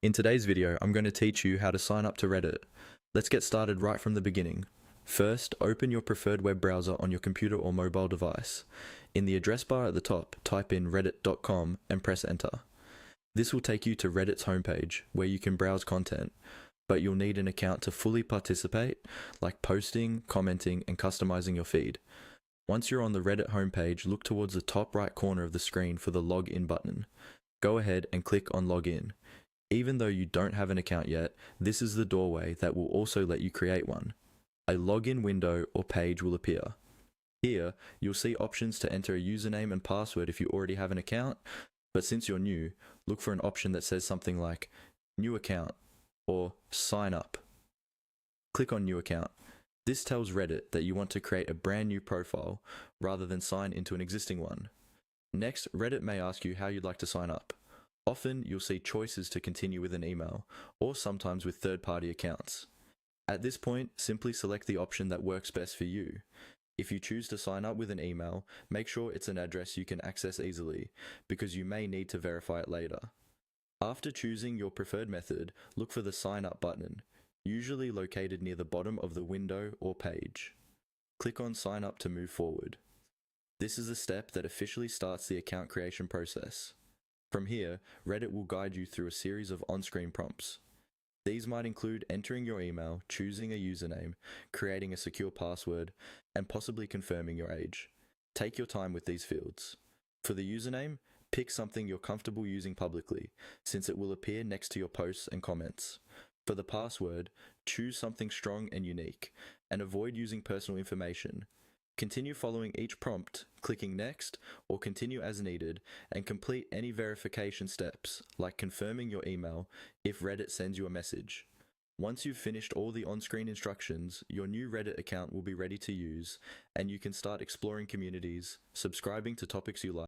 In today's video, I'm going to teach you how to sign up to Reddit. Let's get started right from the beginning. First, open your preferred web browser on your computer or mobile device. In the address bar at the top, type in reddit.com and press enter. This will take you to Reddit's homepage, where you can browse content, but you'll need an account to fully participate, like posting, commenting, and customizing your feed. Once you're on the Reddit homepage, look towards the top right corner of the screen for the login button. Go ahead and click on login. Even though you don't have an account yet, this is the doorway that will also let you create one. A login window or page will appear. Here, you'll see options to enter a username and password if you already have an account, but since you're new, look for an option that says something like New Account or Sign Up. Click on New Account. This tells Reddit that you want to create a brand new profile rather than sign into an existing one. Next, Reddit may ask you how you'd like to sign up. Often, you'll see choices to continue with an email, or sometimes with third-party accounts. At this point, simply select the option that works best for you. If you choose to sign up with an email, make sure it's an address you can access easily, because you may need to verify it later. After choosing your preferred method, look for the Sign Up button, usually located near the bottom of the window or page. Click on Sign Up to move forward. This is the step that officially starts the account creation process. From here, Reddit will guide you through a series of on-screen prompts. These might include entering your email, choosing a username, creating a secure password, and possibly confirming your age. Take your time with these fields. For the username, pick something you're comfortable using publicly, since it will appear next to your posts and comments. For the password, choose something strong and unique, and avoid using personal information. Continue following each prompt, clicking Next, or Continue as needed, and complete any verification steps, like confirming your email if Reddit sends you a message. Once you've finished all the on-screen instructions, your new Reddit account will be ready to use, and you can start exploring communities, subscribing to topics you like,